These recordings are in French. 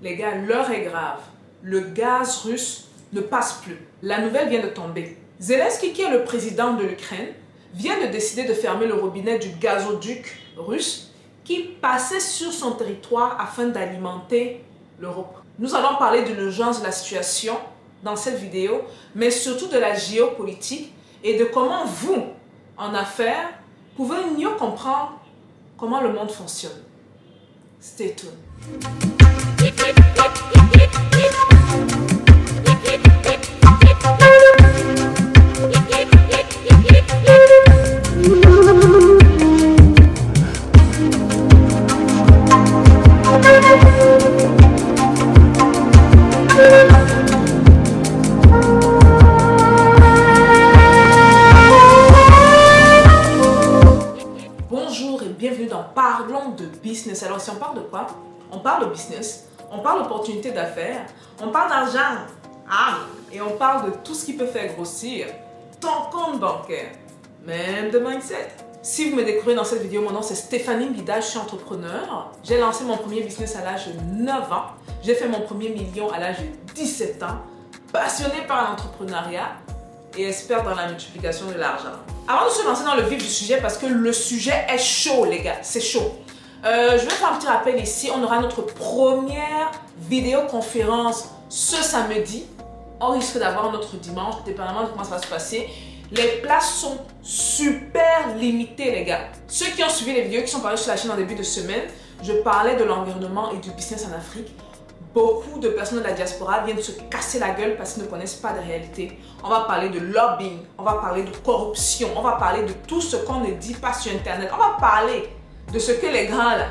Les gars, l'heure est grave. Le gaz russe ne passe plus. La nouvelle vient de tomber. Zelensky, qui est le président de l'Ukraine, vient de décider de fermer le robinet du gazoduc russe qui passait sur son territoire afin d'alimenter l'Europe. Nous allons parler de l'urgence de la situation dans cette vidéo, mais surtout de la géopolitique et de comment vous, en affaires, pouvez mieux comprendre comment le monde fonctionne. Stay tuned. Bonjour et bienvenue dans Parlons de business. Alors si on parle de quoi? On parle de business, on parle d'opportunités d'affaires, on parle d'argent, et on parle de tout ce qui peut faire grossir ton compte bancaire, même de mindset. Si vous me découvrez dans cette vidéo, mon nom c'est Stéphanie Mbida, je suis entrepreneur. J'ai lancé mon premier business à l'âge de 9 ans. J'ai fait mon premier million à l'âge de 17 ans. Passionnée par l'entrepreneuriat et expert dans la multiplication de l'argent. Avant de se lancer dans le vif du sujet, parce que le sujet est chaud les gars, c'est chaud. Je vais faire un petit rappel ici, on aura notre première vidéoconférence ce samedi. On risque d'avoir notre dimanche, dépendamment de comment ça va se passer. Les places sont super limitées les gars. Ceux qui ont suivi les vidéos qui sont parues sur la chaîne en début de semaine, je parlais de l'environnement et du business en Afrique. Beaucoup de personnes de la diaspora viennent se casser la gueule parce qu'ils ne connaissent pas de réalité. On va parler de lobbying, on va parler de corruption, on va parler de tout ce qu'on ne dit pas sur Internet. On va parler de ce que les grands là,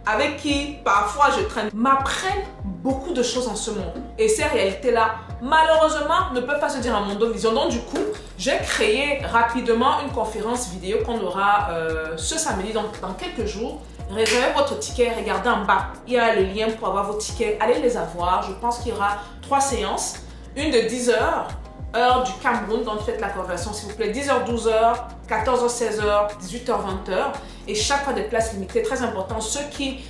avec qui parfois je traîne, m'apprennent beaucoup de choses en ce monde. Et ces réalités-là, malheureusement, ne peuvent pas se dire en Mondovision. Donc du coup, j'ai créé rapidement une conférence vidéo qu'on aura ce samedi, donc dans quelques jours. Réservez votre ticket, regardez en bas, il y a le lien pour avoir vos tickets, allez les avoir. Je pense qu'il y aura 3 séances, une de 10 h, heure du Cameroun, donc faites la conversion s'il vous plaît, 10 h, 12 h, 14 h, 16 h, 18 h, 20 h, et chaque fois des places limitées, très important. Ceux qui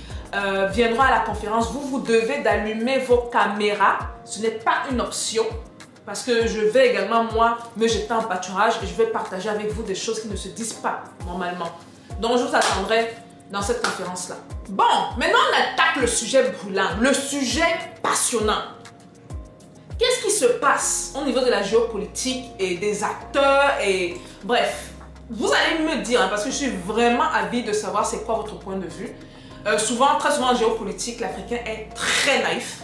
viendront à la conférence, vous devez d'allumer vos caméras, ce n'est pas une option, parce que je vais également moi me jeter en pâturage et je vais partager avec vous des choses qui ne se disent pas normalement. Donc je vous attendrai dans cette conférence-là. Bon, maintenant on attaque le sujet brûlant, le sujet passionnant. Qu'est-ce qui se passe au niveau de la géopolitique et des acteurs et... Bref, vous allez me dire, parce que je suis vraiment avide de savoir c'est quoi votre point de vue. Très souvent en géopolitique, l'Africain est très naïf.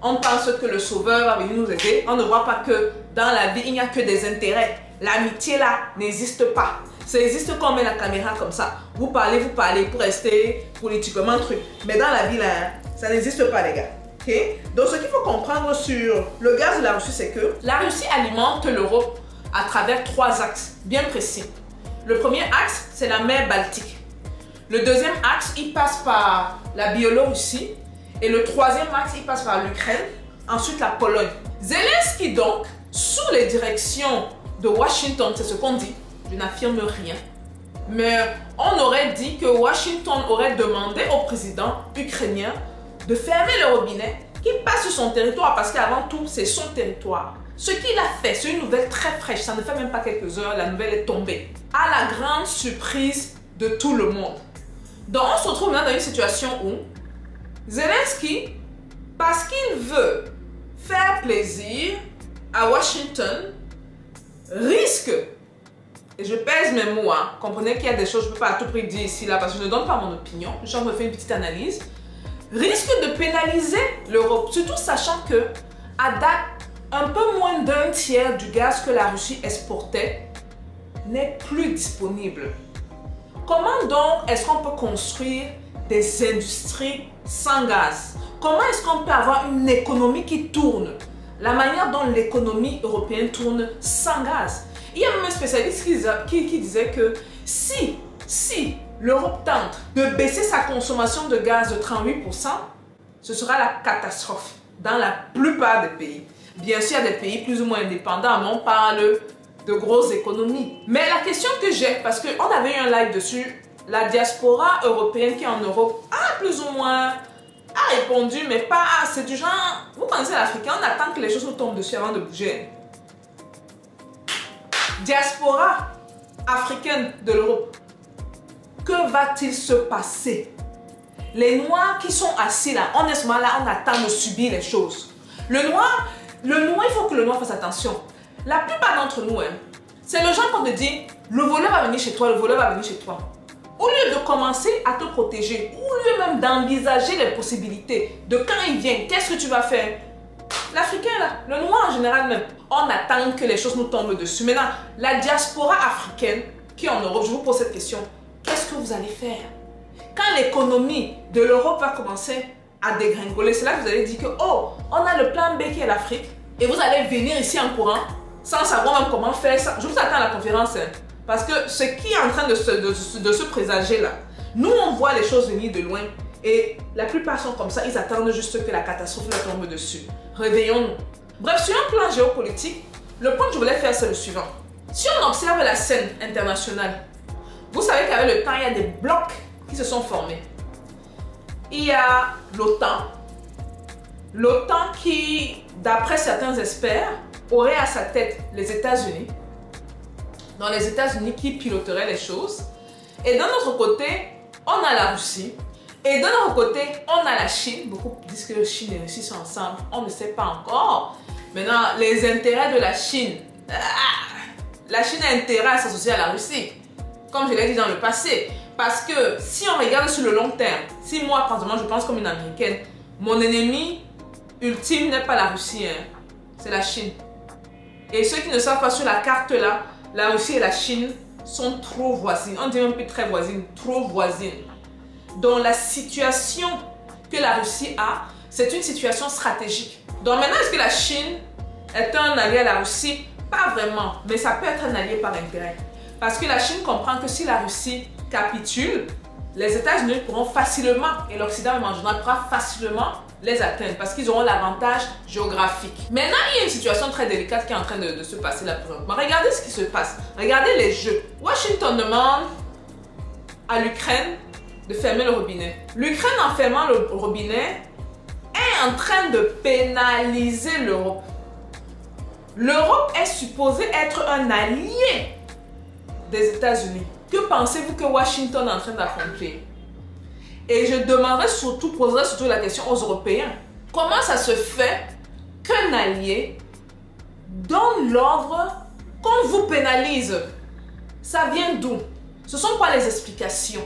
On pense que le sauveur va venir nous aider. On ne voit pas que dans la vie, il n'y a que des intérêts. L'amitié là n'existe pas. Ça existe quand on met la caméra comme ça. Vous parlez pour rester politiquement truc. Mais dans la vie là, ça n'existe pas les gars. Okay? Donc ce qu'il faut comprendre sur le gaz de la Russie, c'est que la Russie alimente l'Europe à travers 3 axes bien précis. Le premier axe, c'est la mer Baltique. Le deuxième axe, il passe par la Biélorussie. Et le troisième axe, il passe par l'Ukraine. Ensuite, la Pologne. Zelensky donc, sous les directions de Washington, c'est ce qu'on dit. Je n'affirme rien. Mais on aurait dit que Washington aurait demandé au président ukrainien de fermer le robinet qui passe sur son territoire parce qu'avant tout, c'est son territoire. Ce qu'il a fait, c'est une nouvelle très fraîche. Ça ne fait même pas quelques heures, la nouvelle est tombée. À la grande surprise de tout le monde. Donc on se retrouve maintenant dans une situation où Zelensky, parce qu'il veut faire plaisir à Washington, risque, et je pèse mes mots, comprenez qu'il y a des choses que je ne peux pas à tout prix dire ici, là, parce que je ne donne pas mon opinion, je suis en train de faire une petite analyse, risque de pénaliser l'Europe, surtout sachant que, à date, un peu moins d'un tiers du gaz que la Russie exportait n'est plus disponible. Comment donc est-ce qu'on peut construire des industries sans gaz? Comment est-ce qu'on peut avoir une économie qui tourne? La manière dont l'économie européenne tourne sans gaz. Il y a même un spécialiste qui disait que si l'Europe tente de baisser sa consommation de gaz de 38%, ce sera la catastrophe dans la plupart des pays. Bien sûr, il y a des pays plus ou moins indépendants, mais on parle de grosses économies. Mais la question que j'ai, parce qu'on avait eu un live dessus, la diaspora européenne qui est en Europe a plus ou moins a répondu, mais pas, c'est du genre, vous pensez l'Africain, on attend que les choses nous tombent dessus avant de bouger. Diaspora africaine de l'Europe, que va-t-il se passer? Les Noirs qui sont assis là, honnêtement là, on attend de subir les choses. Le Noir, il faut que le Noir fasse attention. La plupart d'entre nous, c'est le genre qu'on te dit, le voleur va venir chez toi, le voleur va venir chez toi. Au lieu de commencer à te protéger, au lieu même d'envisager les possibilités de quand il vient, qu'est-ce que tu vas faire? L'Africain là, le Noir en général même, on attend que les choses nous tombent dessus. Maintenant, la diaspora africaine qui est en Europe, je vous pose cette question, qu'est-ce que vous allez faire? Quand l'économie de l'Europe va commencer à dégringoler, c'est là que vous allez dire que, oh, on a le plan B qui est l'Afrique, et vous allez venir ici en courant, sans savoir même comment faire ça. Je vous attends à la conférence, parce que ce qui est en train de se présager là, nous on voit les choses venir de loin, et la plupart sont comme ça, ils attendent juste que la catastrophe leur tombe dessus. Réveillons-nous. Bref, sur un plan géopolitique, le point que je voulais faire, c'est le suivant. Si on observe la scène internationale, vous savez qu'avec le temps, il y a des blocs qui se sont formés. Il y a l'OTAN. L'OTAN qui, d'après certains experts, aurait à sa tête les États-Unis. Dans les États-Unis qui piloteraient les choses. Et d'un autre côté, on a la Russie. Et d'un autre côté, on a la Chine. Beaucoup disent que Chine et Russie sont ensemble. On ne sait pas encore. Maintenant, les intérêts de la Chine. La Chine a intérêt à s'associer à la Russie. Comme je l'ai dit dans le passé. Parce que si on regarde sur le long terme, si moi, personnellement, je pense comme une Américaine, mon ennemi ultime n'est pas la Russie, c'est la Chine. Et ceux qui ne savent pas sur la carte là, la Russie et la Chine sont trop voisines. On dit même plus très voisines, trop voisines. Donc la situation que la Russie a, c'est une situation stratégique. Donc maintenant, est-ce que la Chine est un allié à la Russie? Pas vraiment, mais ça peut être un allié par intérêt. Parce que la Chine comprend que si la Russie capitule, les États-Unis pourront facilement, et l'Occident même en général pourra facilement les atteindre parce qu'ils auront l'avantage géographique. Maintenant, il y a une situation très délicate qui est en train de se passer là présentement. Regardez ce qui se passe. Regardez les jeux. Washington demande à l'Ukraine de fermer le robinet. L'Ukraine, en fermant le robinet, est en train de pénaliser l'Europe. L'Europe est supposée être un allié des États-Unis. Que pensez-vous que Washington est en train d'accomplir? Et je demanderai surtout, poserai surtout la question aux Européens. Comment ça se fait qu'un allié donne l'ordre qu'on vous pénalise? Ça vient d'où? Ce sont quoi les explications?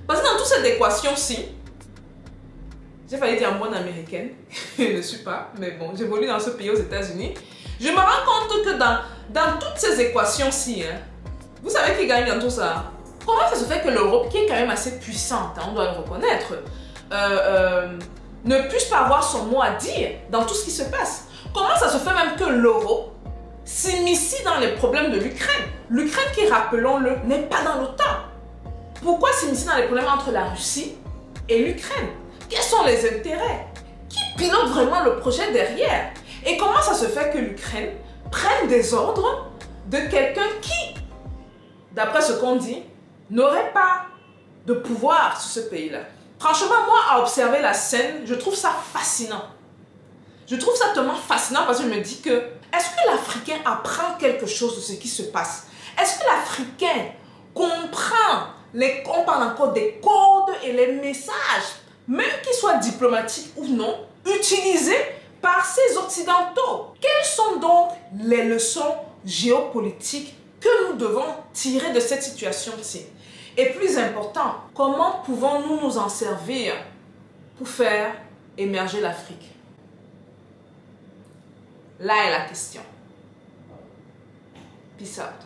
Parce que dans toute cette équation-ci, j'ai failli dire bonne américaine, je ne suis pas, mais bon, j'évolue dans ce pays aux États-Unis. Je me rends compte que dans toutes ces équations-ci, vous savez qui gagne dans tout ça? Comment ça se fait que l'Europe, qui est quand même assez puissante, on doit le reconnaître, ne puisse pas avoir son mot à dire dans tout ce qui se passe? Comment ça se fait même que l'Europe s'immisce dans les problèmes de l'Ukraine? L'Ukraine qui, rappelons-le, n'est pas dans l'OTAN. Pourquoi s'immiscer dans les problèmes entre la Russie et l'Ukraine? Quels sont les intérêts? Qui pilote vraiment le projet derrière? Et comment ça se fait que l'Ukraine prenne des ordres de quelqu'un qui, d'après ce qu'on dit, n'aurait pas de pouvoir sur ce pays-là? Franchement, moi, à observer la scène, je trouve ça fascinant. Je trouve ça tellement fascinant parce que je me dis que, est-ce que l'Africain apprend quelque chose de ce qui se passe? Est-ce que l'Africain comprend, on parle encore des codes et les messages, même qu'ils soient diplomatiques ou non, utilisés par ces Occidentaux? Quelles sont donc les leçons géopolitiques que nous devons tirer de cette situation-ci? Et plus important, comment pouvons-nous nous en servir pour faire émerger l'Afrique? Là est la question. Peace out.